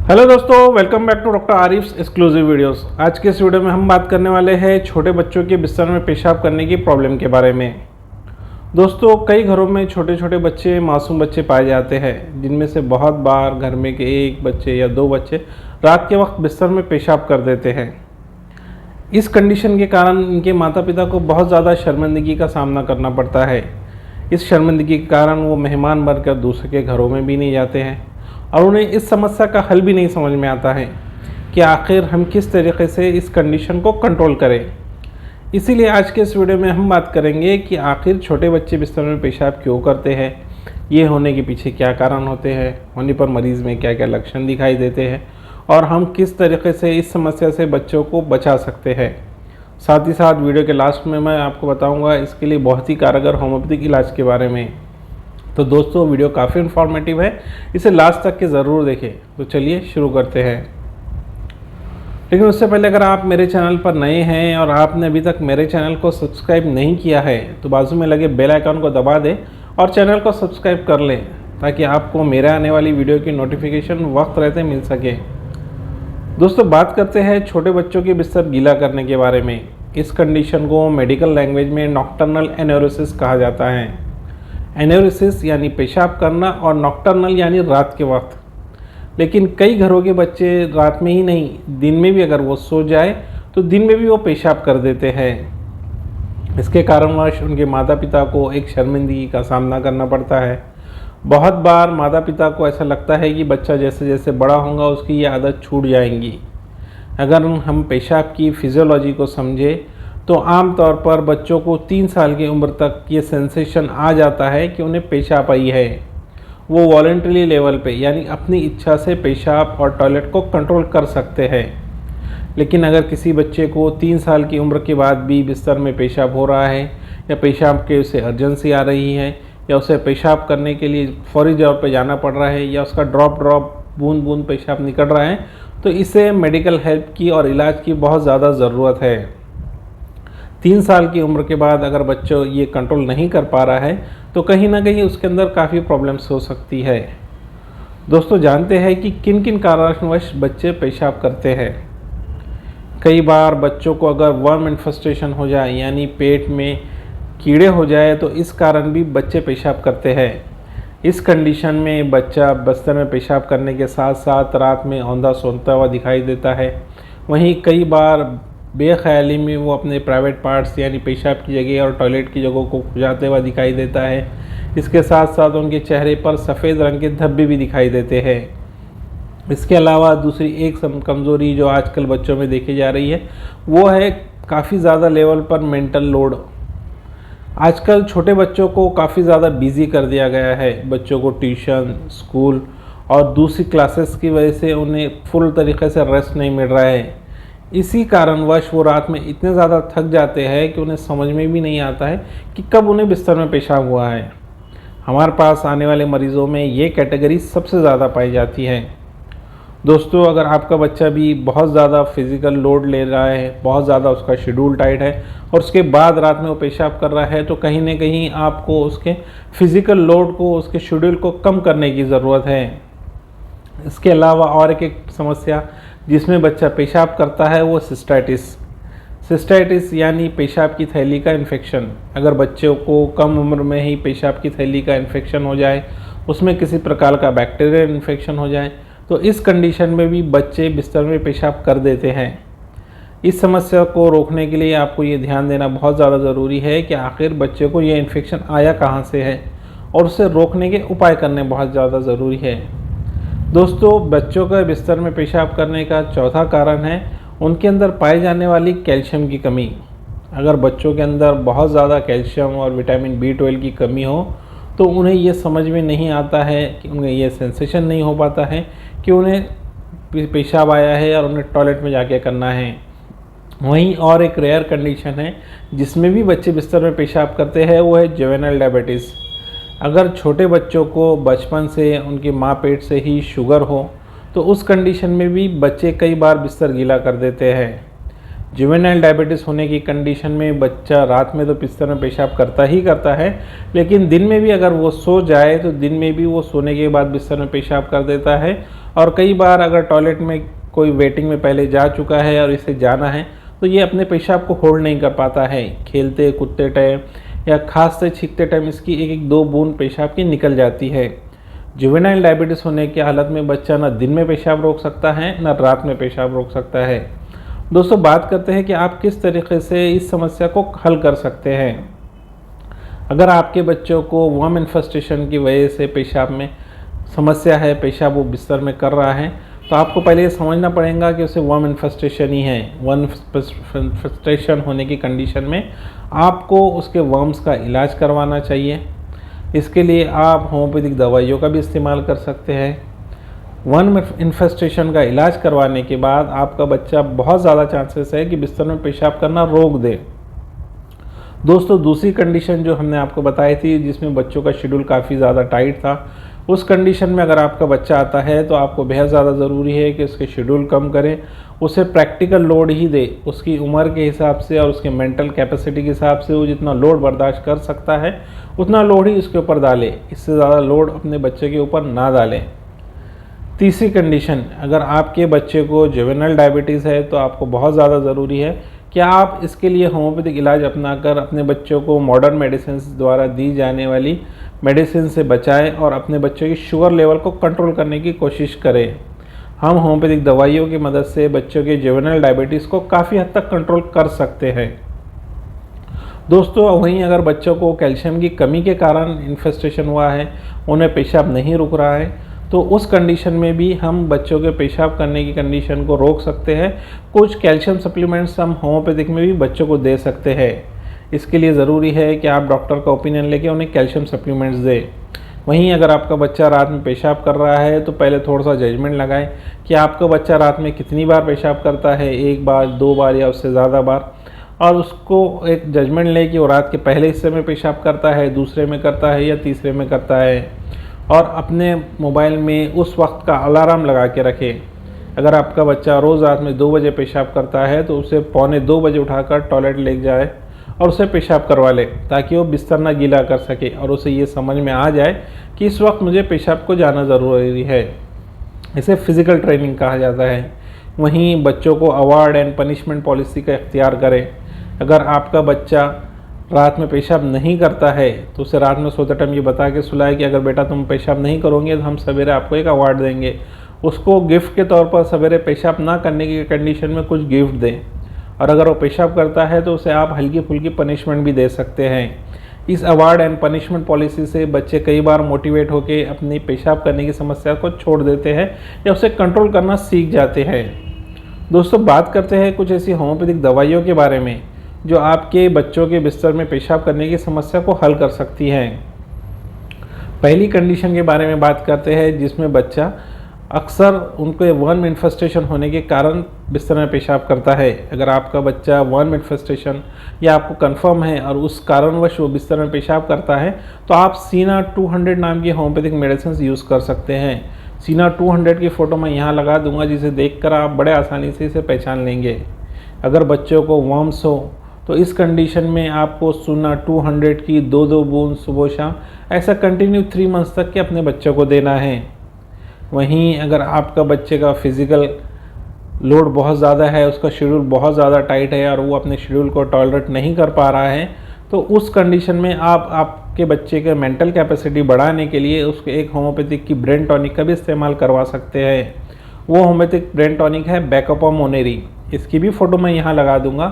Hello दोस्तों, welcome back to doctor Arif's exclusive videos. आज के इस वीडियो में हम बात करने वाले हैं छोटे बच्चों के बिस्तर में पेशाब करने की प्रॉब्लम के बारे में। दोस्तों, कई घरों में छोटे छोटे बच्चे, मासूम बच्चे पाए जाते हैं, जिनमें से बहुत बार घर में के एक बच्चे या दो बच्चे रात के वक्त बिस्तर में पेशाब कर देते हैं। इस कंडीशन के कारण इनके माता पिता को बहुत ज़्यादा शर्मिंदगी का सामना करना पड़ता है। इस शर्मिंदगी के कारण वो मेहमान बनकर दूसरे के घरों में भी नहीं जाते हैं और उन्हें इस समस्या का हल भी नहीं समझ में आता है कि आखिर हम किस तरीके से इस कंडीशन को कंट्रोल करें। इसीलिए आज के इस वीडियो में हम बात करेंगे कि आखिर छोटे बच्चे बिस्तर में पेशाब क्यों करते हैं, ये होने के पीछे क्या कारण होते हैं, होने पर मरीज़ में क्या क्या लक्षण दिखाई देते हैं और हम किस तरीके से इस समस्या से बच्चों को बचा सकते हैं। साथ ही साथ वीडियो के लास्ट में मैं आपको बताऊँगा इसके लिए बहुत ही कारगर होम्योपैथिक इलाज के बारे में। तो दोस्तों, वीडियो काफ़ी इन्फॉर्मेटिव है, इसे लास्ट तक के ज़रूर देखें। तो चलिए शुरू करते हैं। लेकिन उससे पहले अगर आप मेरे चैनल पर नए हैं और आपने अभी तक मेरे चैनल को सब्सक्राइब नहीं किया है तो बाजू में लगे बेल आइकन को दबा दें और चैनल को सब्सक्राइब कर लें ताकि आपको मेरे आने वाली वीडियो की नोटिफिकेशन वक्त रहते मिल सके। दोस्तों, बात करते हैं छोटे बच्चों के बिस्तर गीला करने के बारे में। इस कंडीशन को मेडिकल लैंग्वेज में नॉक्टर्नल एनोरेसिस कहा जाता है। एनोरेसिस यानी पेशाब करना और नॉक्टर्नल यानी रात के वक्त। लेकिन कई घरों के बच्चे रात में ही नहीं, दिन में भी अगर वो सो जाए तो दिन में भी वो पेशाब कर देते हैं। इसके कारणवश उनके माता पिता को एक शर्मिंदगी का सामना करना पड़ता है। बहुत बार माता पिता को ऐसा लगता है कि बच्चा जैसे जैसे बड़ा होगा उसकी ये आदत छूट जाएंगी। अगर हम पेशाब की फिजियोलॉजी को समझें तो आम तौर पर बच्चों को 3 साल की उम्र तक ये सेंसेशन आ जाता है कि उन्हें पेशाब आई है। वो वॉलंटरी लेवल पे यानी अपनी इच्छा से पेशाब और टॉयलेट को कंट्रोल कर सकते हैं। लेकिन अगर किसी बच्चे को 3 साल की उम्र के बाद भी बिस्तर में पेशाब हो रहा है या पेशाब के उसे अर्जेंसी आ रही है या उसे पेशाब करने के लिए फौरी तौर पर जाना पड़ रहा है या उसका ड्रॉप बूंद बूंद पेशाब निकल रहा है तो इसे मेडिकल हेल्प की और इलाज की बहुत ज़्यादा ज़रूरत है। 3 साल की उम्र के बाद अगर बच्चों ये कंट्रोल नहीं कर पा रहा है तो कहीं ना कहीं उसके अंदर काफ़ी प्रॉब्लम्स हो सकती है। दोस्तों, जानते हैं कि किन किन कारणवश बच्चे पेशाब करते हैं। कई बार बच्चों को अगर वर्म इन्फेस्टेशन हो जाए यानी पेट में कीड़े हो जाए तो इस कारण भी बच्चे पेशाब करते हैं। इस कंडीशन में बच्चा बिस्तर में पेशाब करने के साथ साथ रात में औंधा सोता हुआ दिखाई देता है। वहीं कई बार बेख्याली में वो अपने प्राइवेट पार्ट्स यानी पेशाब की जगह और टॉयलेट की जगह को खुजाते हुआ दिखाई देता है। इसके साथ साथ उनके चेहरे पर सफ़ेद रंग के धब्बे भी दिखाई देते हैं। इसके अलावा दूसरी एक कमज़ोरी जो आजकल बच्चों में देखी जा रही है वो है काफ़ी ज़्यादा लेवल पर मेंटल लोड। आजकल छोटे बच्चों को काफ़ी ज़्यादा बिजी कर दिया गया है। बच्चों को ट्यूशन, स्कूल और दूसरी क्लासेस की वजह से उन्हें फुल तरीके से रेस्ट नहीं मिल रहा है। इसी कारणवश वो रात में इतने ज़्यादा थक जाते हैं कि उन्हें समझ में भी नहीं आता है कि कब उन्हें बिस्तर में पेशाब हुआ है। हमारे पास आने वाले मरीज़ों में ये कैटेगरी सबसे ज़्यादा पाई जाती है। दोस्तों, अगर आपका बच्चा भी बहुत ज़्यादा फिज़िकल लोड ले रहा है, बहुत ज़्यादा उसका शेड्यूल टाइट है और उसके बाद रात में वो पेशाब कर रहा है तो कहीं ना कहीं आपको उसके फिज़िकल लोड को, उसके शेड्यूल को कम करने की ज़रूरत है। इसके अलावा और एक समस्या जिसमें बच्चा पेशाब करता है वो सिस्टाइटिस यानी पेशाब की थैली का इन्फेक्शन। अगर बच्चों को कम उम्र में ही पेशाब की थैली का इन्फेक्शन हो जाए, उसमें किसी प्रकार का बैक्टीरियल इन्फेक्शन हो जाए तो इस कंडीशन में भी बच्चे बिस्तर में पेशाब कर देते हैं। इस समस्या को रोकने के लिए आपको ये ध्यान देना बहुत ज़्यादा ज़रूरी है कि आखिर बच्चे को ये इन्फेक्शन आया कहाँ से है और उसे रोकने के उपाय करने बहुत ज़्यादा ज़रूरी है। दोस्तों, बच्चों का बिस्तर में पेशाब करने का चौथा कारण है उनके अंदर पाई जाने वाली कैल्शियम की कमी। अगर बच्चों के अंदर बहुत ज़्यादा कैल्शियम और विटामिन B12 की कमी हो तो उन्हें ये समझ में नहीं आता है कि उन्हें ये सेंसेशन नहीं हो पाता है कि उन्हें पेशाब आया है और उन्हें टॉयलेट में जाके करना है। वहीं और एक रेयर कंडीशन है जिसमें भी बच्चे बिस्तर में पेशाब करते हैं, वो है जुवेनाइल डायबिटीज़। अगर छोटे बच्चों को बचपन से उनकी माँ पेट से ही शुगर हो तो उस कंडीशन में भी बच्चे कई बार बिस्तर गीला कर देते हैं। जुवेनाइल डायबिटीज़ होने की कंडीशन में बच्चा रात में तो बिस्तर में पेशाब करता ही करता है, लेकिन दिन में भी अगर वो सो जाए तो दिन में भी वो सोने के बाद बिस्तर में पेशाब कर देता है और कई बार अगर टॉयलेट में कोई वेटिंग में पहले जा चुका है और इसे जाना है तो ये अपने पेशाब को होल्ड नहीं कर पाता है। खेलते कूदते टाइम या खांसते छींकते टाइम इसकी एक एक 2 बूंद पेशाब की निकल जाती है। जुवेनाइल डायबिटीज़ होने की हालत में बच्चा ना दिन में पेशाब रोक सकता है ना रात में पेशाब रोक सकता है। दोस्तों, बात करते हैं कि आप किस तरीके से इस समस्या को हल कर सकते हैं। अगर आपके बच्चों को वर्म इन्फेस्टेशन की वजह से पेशाब में समस्या है, पेशाब वो बिस्तर में कर रहा है, तो आपको पहले ये समझना पड़ेगा कि उसे वर्म इन्फेस्टेशन ही है। वर्म इन्फेस्टेशन होने की कंडीशन में आपको उसके वर्म्स का इलाज करवाना चाहिए। इसके लिए आप होम्योपैथिक दवाइयों का भी इस्तेमाल कर सकते हैं। वर्म इन्फेस्टेशन का इलाज करवाने के बाद आपका बच्चा बहुत ज़्यादा चांसेस है कि बिस्तर में पेशाब करना रोक दे। दोस्तों, दूसरी कंडीशन जो हमने आपको बताई थी जिसमें बच्चों का शेड्यूल काफ़ी ज़्यादा टाइट था, उस कंडीशन में अगर आपका बच्चा आता है तो आपको बेहद ज़्यादा ज़रूरी है कि उसके शेड्यूल कम करें, उसे प्रैक्टिकल लोड ही दे। उसकी उम्र के हिसाब से और उसके मेंटल कैपेसिटी के हिसाब से वो जितना लोड बर्दाश्त कर सकता है उतना लोड ही उसके ऊपर डाले, इससे ज़्यादा लोड अपने बच्चे के ऊपर ना डालें। तीसरी कंडीशन, अगर आपके बच्चे को जुवेनाइल डायबिटीज़ है तो आपको बहुत ज़्यादा ज़रूरी है कि आप इसके लिए होम्योपैथिक इलाज अपनाकर अपने बच्चों को मॉडर्न मेडिसिन द्वारा दी जाने वाली मेडिसिन से बचाएं और अपने बच्चों की शुगर लेवल को कंट्रोल करने की कोशिश करें। हम होम्योपैथिक दवाइयों की मदद से बच्चों के जुवेनाइल डायबिटीज़ को काफ़ी हद तक कंट्रोल कर सकते हैं। दोस्तों, वहीं अगर बच्चों को कैल्शियम की कमी के कारण इन्फेस्टेशन हुआ है, उन्हें पेशाब नहीं रुक रहा है, तो उस कंडीशन में भी हम बच्चों के पेशाब करने की कंडीशन को रोक सकते हैं। कुछ कैल्शियम सप्लीमेंट्स हम होम्योपैथिक में भी बच्चों को दे सकते हैं। इसके लिए ज़रूरी है कि आप डॉक्टर का ओपिनियन लेके उन्हें कैल्शियम सप्लीमेंट्स दें। वहीं अगर आपका बच्चा रात में पेशाब कर रहा है तो पहले थोड़ा सा जजमेंट लगाएं कि आपका बच्चा रात में कितनी बार पेशाब करता है, 1 बार, 2 बार या उससे ज़्यादा बार, और उसको एक जजमेंट लें कि वो रात के पहले हिस्से में पेशाब करता है, दूसरे में करता है या तीसरे में करता है। और अपने मोबाइल में उस वक्त का अलार्म लगा के रखें। अगर आपका बच्चा रोज़ रात में 2 बजे पेशाब करता है तो उसे 1:45 बजे उठाकर टॉयलेट ले जाए और उसे पेशाब करवा ले, ताकि वो बिस्तर ना गीला कर सके और उसे ये समझ में आ जाए कि इस वक्त मुझे पेशाब को जाना ज़रूरी है। इसे फिज़िकल ट्रेनिंग कहा जाता है। वहीं बच्चों को अवार्ड एंड पनिशमेंट पॉलिसी का इख्तियार करें। अगर आपका बच्चा रात में पेशाब नहीं करता है तो उसे रात में सोते टाइम ये बता के सुलाए कि अगर बेटा तुम पेशाब नहीं करोगे तो हम सवेरे आपको एक अवार्ड देंगे। उसको गिफ्ट के तौर पर सवेरे पेशाब ना करने की कंडीशन में कुछ गिफ्ट दें, और अगर वो पेशाब करता है तो उसे आप हल्की फुल्की पनिशमेंट भी दे सकते हैं। इस अवार्ड एंड पनिशमेंट पॉलिसी से बच्चे कई बार मोटिवेट होकर अपनी पेशाब करने की समस्या को छोड़ देते हैं या उसे कंट्रोल करना सीख जाते हैं। दोस्तों, बात करते हैं कुछ ऐसी होम्योपैथिक दवाइयों के बारे में जो आपके बच्चों के बिस्तर में पेशाब करने की समस्या को हल कर सकती हैं। पहली कंडीशन के बारे में बात करते हैं जिसमें बच्चा अक्सर उनके वर्म इन्फेस्टेशन होने के कारण बिस्तर में पेशाब करता है। अगर आपका बच्चा वर्म इन्फेस्टेशन या आपको कंफर्म है और उस कारणवश वो बिस्तर में पेशाब करता है तो आप सीना 200 नाम की होम्योपैथिक मेडिसिन यूज़ कर सकते हैं। सीना 200 की फ़ोटो मैं यहाँ लगा दूंगा, जिसे देखकर आप बड़े आसानी से इसे पहचान लेंगे। अगर बच्चों को वर्म्स हो तो इस कंडीशन में आपको सीना 200 की 2-2 बूंद सुबह शाम ऐसा कंटिन्यू 3 मंथ्स तक के अपने बच्चों को देना है। वहीं अगर आपका बच्चे का फिज़िकल लोड बहुत ज़्यादा है, उसका शेड्यूल बहुत ज़्यादा टाइट है और वो अपने शेड्यूल को टॉलरेट नहीं कर पा रहा है, तो उस कंडीशन में आप आपके बच्चे के मेंटल कैपेसिटी बढ़ाने के लिए उसको एक होम्योपैथिक की ब्रेन टॉनिक का भी इस्तेमाल करवा सकते हैं। वो होम्योपैथिक ब्रेन टॉनिक है बैकोपा मोनेरी। इसकी भी फ़ोटो मैं यहाँ लगा दूंगा।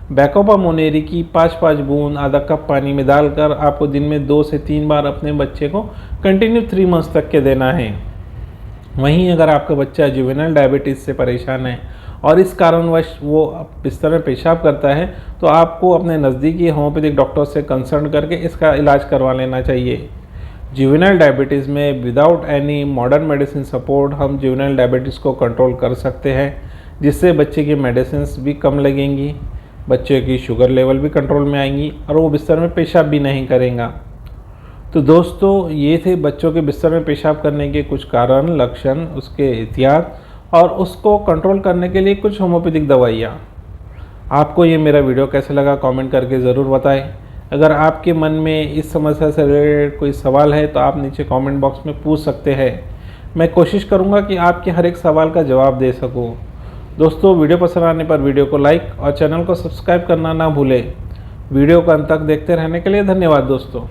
बैकोपा मोनेरी की 5-5 बूंद आधा कप पानी में डालकर आपको दिन में 2 से 3 बार अपने बच्चे को कंटिन्यू 3 मंथ्स तक के देना है। वहीं अगर आपका बच्चा जुवेनाइल डायबिटीज़ से परेशान है और इस कारणवश वो बिस्तर में पेशाब करता है तो आपको अपने नज़दीकी होम्योपैथिक डॉक्टर से कंसल्ट करके इसका इलाज करवा लेना चाहिए। जुवेनाइल डायबिटीज़ में without any modern medicine support हम जुवेनाइल डायबिटीज़ को कंट्रोल कर सकते हैं, जिससे बच्चे की मेडिसिन भी कम लगेंगी, बच्चे की शुगर लेवल भी कंट्रोल में आएंगी और वो बिस्तर में पेशाब भी नहीं करेगा। तो दोस्तों, ये थे बच्चों के बिस्तर में पेशाब करने के कुछ कारण, लक्षण, उसके एहतियात और उसको कंट्रोल करने के लिए कुछ होम्योपैथिक दवाइयाँ। आपको ये मेरा वीडियो कैसे लगा कमेंट करके ज़रूर बताएं। अगर आपके मन में इस समस्या से रिलेटेड कोई सवाल है तो आप नीचे कमेंट बॉक्स में पूछ सकते हैं। मैं कोशिश करूंगा कि आपके हर एक सवाल का जवाब दे सकूं। दोस्तों, वीडियो पसंद आने पर वीडियो को लाइक और चैनल को सब्सक्राइब करना ना भूलें। वीडियो को अंत तक देखते रहने के लिए धन्यवाद दोस्तों।